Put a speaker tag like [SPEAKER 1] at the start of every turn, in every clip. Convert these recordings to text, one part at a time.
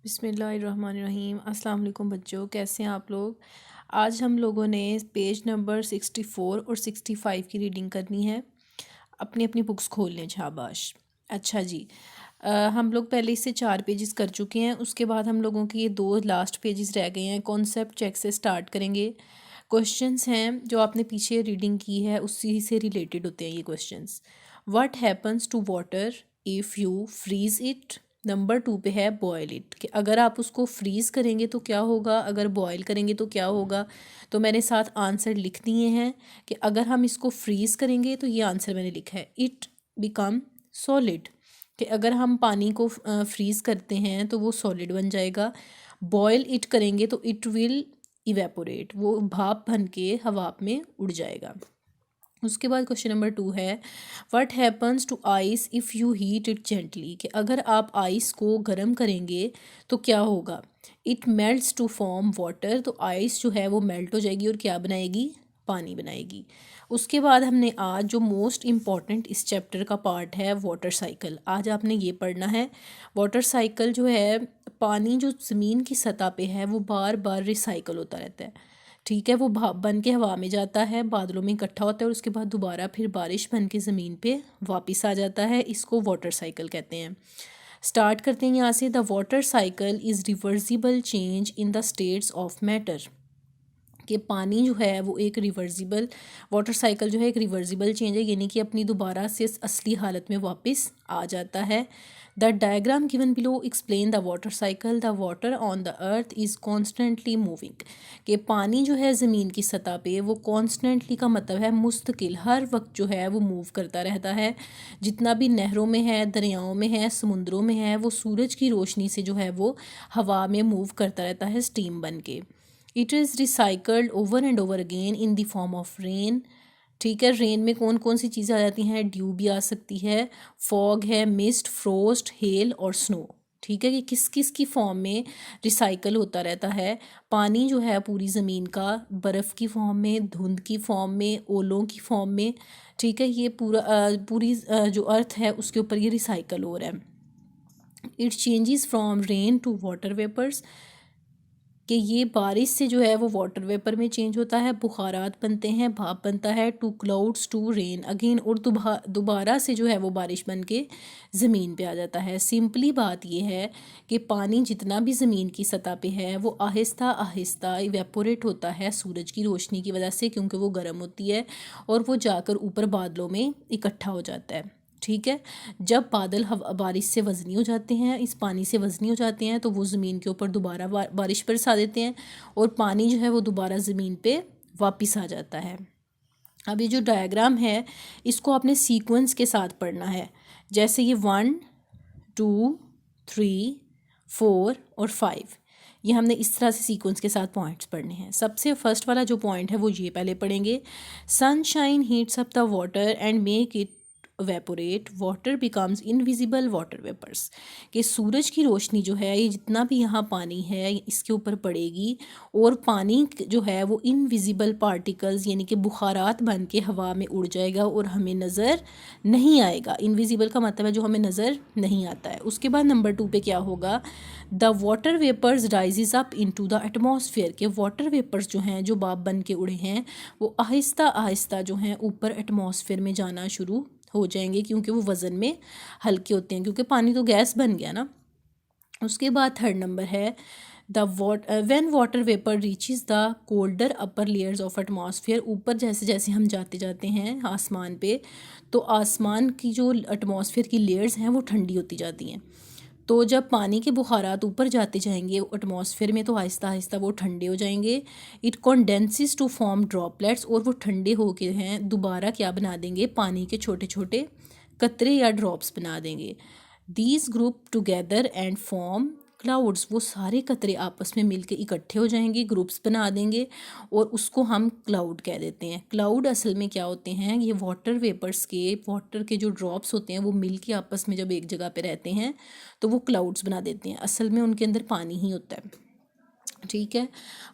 [SPEAKER 1] बिस्मिल्लाहिर्रहमानिर्रहीम। अस्सलाम वालेकुम बच्चों, कैसे हैं आप लोग। आज हम लोगों ने पेज नंबर 64 और 65 की रीडिंग करनी है। अपनी अपनी बुक्स खोल लें, शाबाश। अच्छा जी, हम लोग पहले इससे 4 पेजेस कर चुके हैं। उसके बाद हम लोगों के ये 2 लास्ट पेजेस रह गए हैं। कॉन्सेप्ट चेक से स्टार्ट करेंगे। क्वेश्चंस हैं जो आपने पीछे रीडिंग की है उसी से रिलेटेड होते हैं ये questions. What happens to water if you freeze it. Number 2 पे है बॉयल इट, कि अगर आप उसको फ्रीज़ करेंगे तो क्या होगा, अगर बॉयल करेंगे तो क्या होगा। तो मैंने साथ आंसर लिख दिए हैं कि अगर हम इसको फ्रीज़ करेंगे तो ये आंसर मैंने लिखा है, इट बिकम सॉलिड। कि अगर हम पानी को फ्रीज़ करते हैं तो वो सॉलिड बन जाएगा। बॉयल इट करेंगे तो इट विल इवेपोरेट, वो भाप बन के हवा में उड़ जाएगा। उसके बाद क्वेश्चन नंबर 2 है what happens to ice if you heat it gently, कि अगर आप आइस को गर्म करेंगे तो क्या होगा। It melts to form water, तो आइस जो है वो मेल्ट हो जाएगी और क्या बनाएगी, पानी बनाएगी। उसके बाद हमने आज जो मोस्ट इम्पॉर्टेंट इस चैप्टर का पार्ट है वाटर साइकिल, आज आपने ये पढ़ना है। वाटर साइकिल जो है, पानी जो ज़मीन की सतह पे है वो बार बार रिसाइकल होता रहता है। ठीक है, वो भाप बन के हवा में जाता है, बादलों में इकट्ठा होता है और उसके बाद दोबारा फिर बारिश बन के ज़मीन पे वापस आ जाता है। इसको वाटर साइकिल कहते हैं। स्टार्ट करते हैं यहाँ से। The water cycle is reversible change in the states of matter, कि पानी जो है वो एक रिवर्सिबल, वाटर साइकिल जो है एक रिवर्सिबल चेंज है, यानी कि अपनी दोबारा से असली हालत में वापस आ जाता है। The diagram given below explain the water cycle. The water on the earth is constantly moving, कि पानी जो है ज़मीन की सतह पे वो कॉन्स्टेंटली का मतलब है मुस्तकिल, हर वक्त जो है वो मूव करता रहता है। जितना भी नहरों में है, दरियाओं में है, समुद्रों में है, वो सूरज की रोशनी से जो है वो हवा में मूव करता रहता है स्टीम बन के। It is recycled over and over again in the form of rain. ठीक है, रेन में कौन कौन सी चीज़ें आ जाती हैं, ड्यू भी आ सकती है, फॉग है, मिस्ट, फ्रोस्ट, हेल और स्नो। ठीक है, कि किस किस की फॉर्म में रिसाइकल होता रहता है। पानी जो है पूरी ज़मीन का बर्फ़ की फॉर्म में, धुंध की फॉर्म में, ओलों की फॉर्म में। ठीक है, ये पूरी जो अर्थ है उसके ऊपर ये रिसाइकल हो रहा है। It changes from rain to water vapours, कि ये बारिश से जो है वो वाटर वेपर में चेंज होता है, बुखारात बनते हैं, भाप बनता है, to clouds to rain again, और दोबारा से जो है वो बारिश बन के ज़मीन पे आ जाता है। सिंपली बात ये है कि पानी जितना भी ज़मीन की सतह पे है वो आहिस्ता आहिस्ता इवेपोरेट होता है सूरज की रोशनी की वजह से, क्योंकि वो गर्म होती है और वो जाकर ऊपर बादलों में इकट्ठा हो जाता है। ठीक है, जब बादल बारिश से वज़नी हो जाते हैं, इस पानी से वज़नी हो जाते हैं, तो वो ज़मीन के ऊपर दोबारा बारिश बरसा देते हैं और पानी जो है वो दोबारा ज़मीन पे वापस आ जाता है। अब ये जो डायग्राम है इसको आपने सीक्वेंस के साथ पढ़ना है। जैसे ये 1 2 3 4 और 5, ये हमने इस तरह से सीक्वेंस के साथ पॉइंट्स पढ़ने हैं। सबसे फर्स्ट वाला जो पॉइंट है वो ये पहले पढ़ेंगे। Sunshine heats up the water and make it vaporate, water becomes invisible water vapours, कि सूरज की रोशनी जो है ये जितना भी यहाँ पानी है इसके ऊपर पड़ेगी और पानी जो है वो इनविजिबल पार्टिकल्स यानी कि बुखारात बन के हवा में उड़ जाएगा और हमें नज़र नहीं आएगा। इनविजिबल का मतलब है जो हमें नज़र नहीं आता है। उसके बाद नंबर 2 पे क्या होगा, the water vapours rises up into the atmosphere, के वाटर वेपर्स जो हैं जो भाप बन के उड़े हैं वो आहिस्ता आहिस्ता जो हैं ऊपर एटमॉस्फेयर में जाना शुरू हो जाएंगे, क्योंकि वो वज़न में हल्के होते हैं, क्योंकि पानी तो गैस बन गया ना। उसके बाद थर्ड नंबर है the when water vapour reaches the colder upper layers of atmosphere, ऊपर जैसे जैसे हम जाते जाते हैं आसमान पे तो आसमान की जो एटमॉस्फेयर की लेयर्स हैं वो ठंडी होती जाती हैं। तो जब पानी के बुखारात ऊपर जाते जाएंगे एटमॉस्फेयर में तो आहिस्ता आहिस्ता वो ठंडे हो जाएंगे। इट कॉन्डेंसिस टू फॉर्म ड्रॉपलेट्स, और वो ठंडे होके हैं दोबारा क्या बना देंगे, पानी के छोटे छोटे कतरे या ड्रॉप्स बना देंगे। These group together and form clouds, वो सारे कतरे आपस में मिलके इकट्ठे हो जाएंगे, ग्रुप्स बना देंगे और उसको हम क्लाउड कह देते हैं। क्लाउड असल में क्या होते हैं, ये वाटर वेपर्स के, वाटर के जो ड्रॉप्स होते हैं वो मिलके आपस में जब एक जगह पे रहते हैं तो वो क्लाउड्स बना देते हैं, असल में उनके अंदर पानी ही होता है। ठीक है।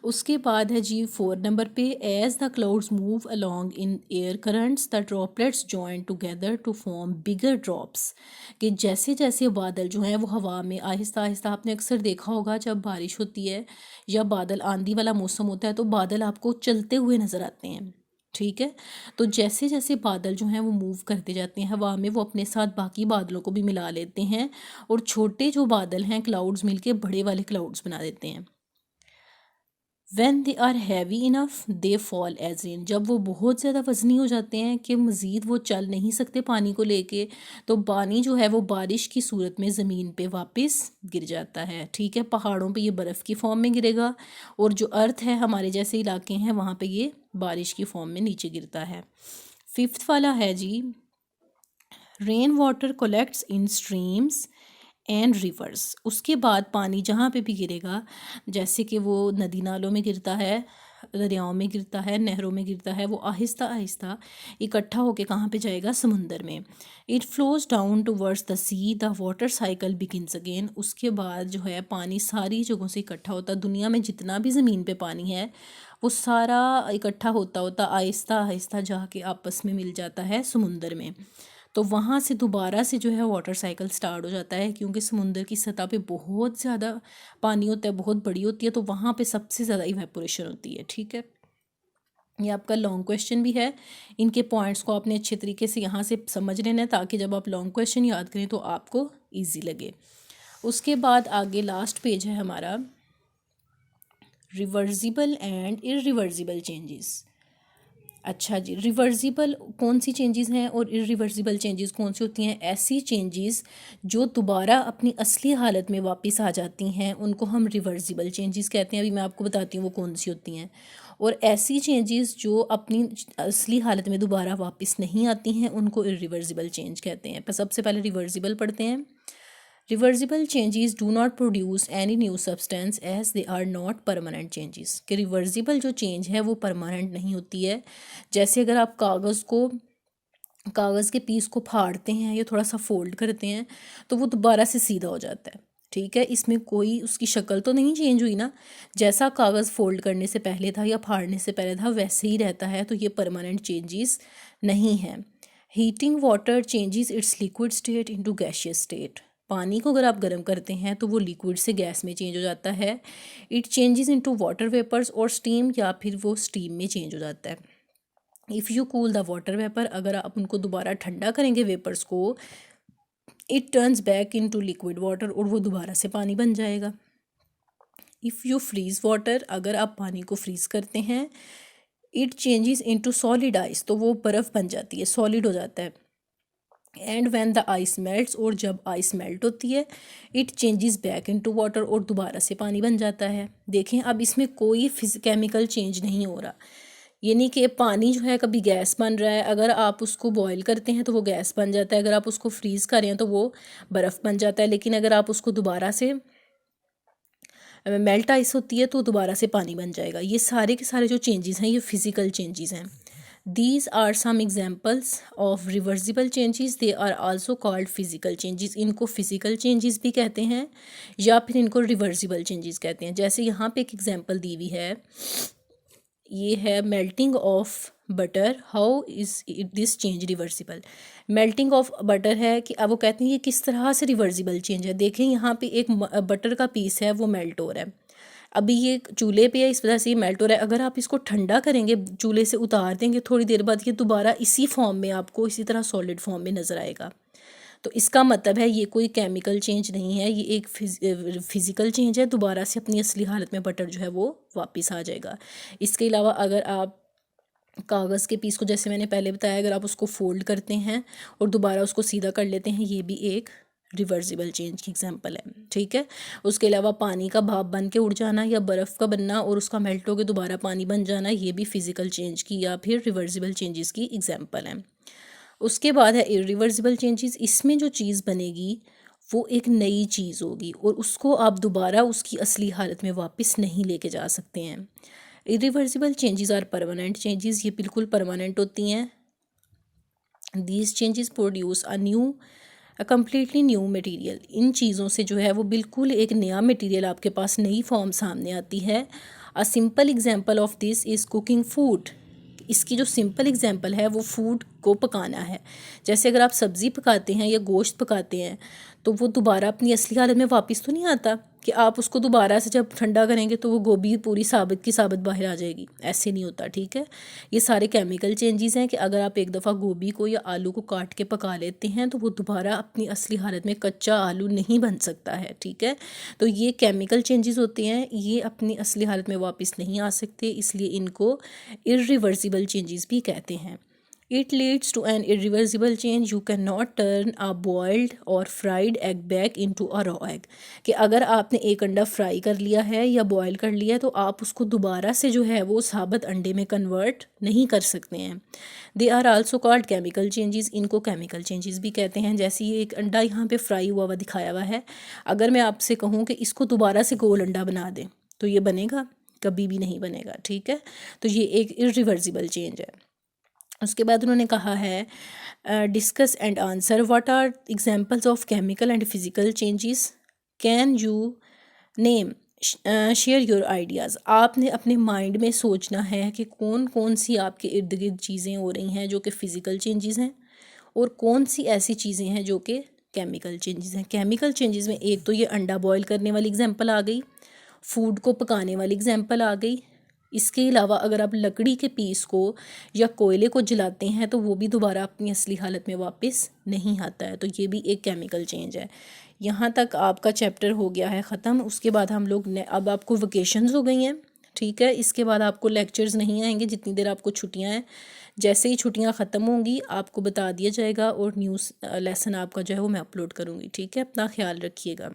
[SPEAKER 1] उसके बाद है जी 4 नंबर पे, as the clouds move along in air currents the droplets join together to form bigger drops. कि जैसे जैसे बादल जो हैं वो हवा में आहिस्ता आहिस्ता, आपने अक्सर देखा होगा जब बारिश होती है या बादल आंधी वाला मौसम होता है तो बादल आपको चलते हुए नज़र आते हैं। ठीक है। तो जैसे जैसे बादल जो हैं वो मूव करते जाते हैं हवा में, वो अपने साथ बाकी बादलों को भी मिला लेते हैं और छोटे जो बादल हैं क्लाउड्स मिलके बड़े वाले क्लाउड्स बना देते हैं। When they are heavy enough they fall as rain. जब वो बहुत ज़्यादा वज़नी हो जाते हैं कि मज़ीद वो चल नहीं सकते पानी को लेके, तो पानी जो है वो बारिश की सूरत में ज़मीन पे वापस गिर जाता है। ठीक है। पहाड़ों पे ये बर्फ़ की फॉर्म में गिरेगा और जो अर्थ है हमारे जैसे इलाके हैं वहाँ पे ये बारिश की फॉर्म में नीचे गिरता है। फिफ्थ वाला है जी, rain water collects in streams and rivers. उसके बाद पानी जहाँ पे भी गिरेगा, जैसे कि वो नदी नालों में गिरता है, दरियाओं में गिरता है, नहरों में गिरता है, वो आहिस्ता आहिस्ता इकट्ठा होके कहाँ पे जाएगा, समुंदर में। It flows down towards the see the water cycle begins again. उसके बाद जो है पानी सारी जगहों से इकट्ठा होता, दुनिया में जितना भी ज़मीन पे पानी है वो सारा इकट्ठा होता होता आहिस्ता आहिस्ता जाके आपस में मिल जाता है समुंदर में। तो वहाँ से दोबारा से जो है वाटर साइकिल स्टार्ट हो जाता है, क्योंकि समुंदर की सतह पे बहुत ज़्यादा पानी होता है, बहुत बड़ी होती है, तो वहाँ पे सबसे ज़्यादा इवेपोरेशन होती है। ठीक है। ये आपका लॉन्ग क्वेश्चन भी है, इनके पॉइंट्स को आपने अच्छे तरीके से यहाँ से समझ लेना है ताकि जब आप लॉन्ग क्वेश्चन याद करें तो आपको ईजी लगे। उसके बाद आगे लास्ट पेज है हमारा, रिवर्सिबल एंड इरिवर्सिबल चेंजेस। अच्छा जी, रिवर्सिबल कौन सी चेंजेस हैं और इरिवर्सिबल चेंजेस कौन सी होती हैं? ऐसी चेंजेस जो दोबारा अपनी असली हालत में वापस आ जाती हैं उनको हम रिवर्सिबल चेंजेस कहते हैं। अभी मैं आपको बताती हूँ वो कौन सी होती हैं। और ऐसी चेंजेस जो अपनी असली हालत में दोबारा वापस नहीं आती हैं उनको इरिवर्सिबल चेंज कहते हैं। पर सबसे पहले रिवर्सिबल पढ़ते हैं। Reversible changes do not produce any new substance as they are not permanent changes. कि रिवर्सिबल जो चेंज है वो परमानेंट नहीं होती है। जैसे अगर आप कागज़ के पीस को फाड़ते हैं या थोड़ा सा फोल्ड करते हैं तो वो दोबारा से सीधा हो जाता है। ठीक है। इसमें कोई उसकी शक्ल तो नहीं चेंज हुई ना, जैसा कागज़ फोल्ड करने से पहले था या फाड़ने से पहले था वैसे ही रहता है, तो ये परमानेंट चेंजेस नहीं है। Heating water changes it's liquid state into gaseous state. पानी को अगर आप गर्म करते हैं तो वो लिक्विड से गैस में चेंज हो जाता है। It changes into water vapours और स्टीम, या फिर वो स्टीम में चेंज हो जाता है। If you cool the water vapour, अगर आप उनको दोबारा ठंडा करेंगे वेपर्स को, it turns back into liquid water, और वो दोबारा से पानी बन जाएगा। इफ़ यू फ्रीज़ वाटर, अगर आप पानी को फ्रीज़ करते हैं, it changes into solid ice, तो वो बर्फ़ बन जाती है, सॉलिड हो जाता है। And when the ice melts, और जब आइस मेल्ट होती है, it changes back into water, और दोबारा से पानी बन जाता है। देखें अब इसमें कोई केमिकल चेंज नहीं हो रहा, यानी कि पानी जो है कभी गैस बन रहा है, अगर आप उसको बॉईल करते हैं तो वो गैस बन जाता है, अगर आप उसको फ्रीज़ करें तो वो बर्फ़ बन जाता है, लेकिन अगर आप उसको दोबारा से मेल्ट आइस होती है तो दोबारा से पानी बन जाएगा। ये सारे के सारे जो चेंजेस हैं ये फिज़िकल चेंजेस हैं। These are some examples of reversible changes, they are also called physical changes. इनको फिजिकल चेंजेस भी कहते हैं या फिर इनको रिवर्सिबल चेंजेस कहते हैं। जैसे यहाँ पे एक एग्जाम्पल दी हुई है, ये है melting of butter, how is this change reversible. Melting of butter है कि अब वो कहते हैं ये किस तरह से रिवर्सिबल चेंज है। देखें यहाँ पे एक बटर का पीस है वो मेल्ट हो रहा है, अभी ये चूल्हे पे है इस वजह से ये मेल्ट हो रहा है। अगर आप इसको ठंडा करेंगे, चूल्हे से उतार देंगे, थोड़ी देर बाद ये दोबारा इसी फॉर्म में आपको इसी तरह सॉलिड फॉर्म में नज़र आएगा। तो इसका मतलब है ये कोई केमिकल चेंज नहीं है, ये एक फिज़िकल चेंज है, दोबारा से अपनी असली हालत में बटर जो है वो वापस आ जाएगा। इसके अलावा अगर आप कागज़ के पीस को, जैसे मैंने पहले बताया, अगर आप उसको फोल्ड करते हैं और दोबारा उसको सीधा कर लेते हैं, ये भी एक रिवर्सिबल चेंज की एग्जांपल है। ठीक है। उसके अलावा पानी का भाप बन के उड़ जाना या बर्फ़ का बनना और उसका मेल्ट होकर दोबारा पानी बन जाना, ये भी फिज़िकल चेंज की या फिर रिवर्सिबल चेंजेस की एग्जांपल है। उसके बाद है इरिवर्सिबल चेंजेस। इसमें जो चीज़ बनेगी वो एक नई चीज़ होगी और उसको आप दोबारा उसकी असली हालत में वापस नहीं लेके जा सकते हैं। Irreversible changes are permanent changes, ये बिल्कुल परमानेंट होती हैं। These changes produce a new a completely new material, इन चीज़ों से जो है वो बिल्कुल एक नया मटेरियल आपके पास नई फॉर्म सामने आती है। A simple example of this is cooking food, इसकी जो सिंपल एग्जांपल है वो फूड को पकाना है। जैसे अगर आप सब्ज़ी पकाते हैं या गोश्त पकाते हैं तो वो दोबारा अपनी असली हालत में वापस तो नहीं आता कि आप उसको दोबारा से जब ठंडा करेंगे तो वो गोभी पूरी साबित की साबित बाहर आ जाएगी, ऐसे नहीं होता। ठीक है, ये सारे केमिकल चेंजेस हैं कि अगर आप एक दफ़ा गोभी को या आलू को काट के पका लेते हैं तो वो दोबारा अपनी असली हालत में कच्चा आलू नहीं बन सकता है। ठीक है, तो ये केमिकल चेंजेस होते हैं, ये अपनी असली हालत में वापस नहीं आ सकते, इसलिए इनको इरिवर्सिबल चेंजेस भी कहते हैं। It leads to an irreversible change. You cannot turn a boiled or fried egg back into a raw egg. कि अगर आपने एक अंडा फ्राई कर लिया है या बॉयल कर लिया है तो आप उसको दोबारा से जो है वो साबित अंडे में कन्वर्ट नहीं कर सकते हैं। They are also called chemical changes, इनको केमिकल चेंजेस भी कहते हैं। जैसे ये एक अंडा यहाँ पे फ्राई हुआ हुआ दिखाया हुआ है, अगर मैं आपसे कहूँ कि इसको दोबारा से गोल अंडा बना दें तो ये बनेगा? कभी भी नहीं बनेगा। ठीक है, तो ये एक इरिवर्सिबल चेंज है। उसके बाद उन्होंने कहा है discuss and answer what are examples of chemical and physical changes, can you name, share your ideas. आपने अपने माइंड में सोचना है कि कौन कौन सी आपके इर्द गिर्द चीज़ें हो रही हैं जो कि फ़िज़िकल चेंजेस हैं और कौन सी ऐसी चीज़ें हैं जो कि केमिकल चेंजेस हैं। केमिकल चेंजेस में एक तो ये अंडा बॉयल करने वाली एग्जांपल आ गई, फूड को पकाने वाली एग्जांपल आ गई। इसके अलावा अगर आप लकड़ी के पीस को या कोयले को जलाते हैं तो वो भी दोबारा अपनी असली हालत में वापस नहीं आता है, तो ये भी एक केमिकल चेंज है। यहाँ तक आपका चैप्टर हो गया है ख़त्म। उसके बाद हम लोग अब आपको वेकेशंस हो गई हैं। ठीक है, इसके बाद आपको लेक्चर्स नहीं आएंगे जितनी देर आपको छुट्टियाँ हैं। जैसे ही छुट्टियाँ ख़त्म होंगी आपको बता दिया जाएगा और न्यूज़ लेसन आपका जो है वो मैं अपलोड करूँगी। ठीक है, अपना ख्याल रखिएगा।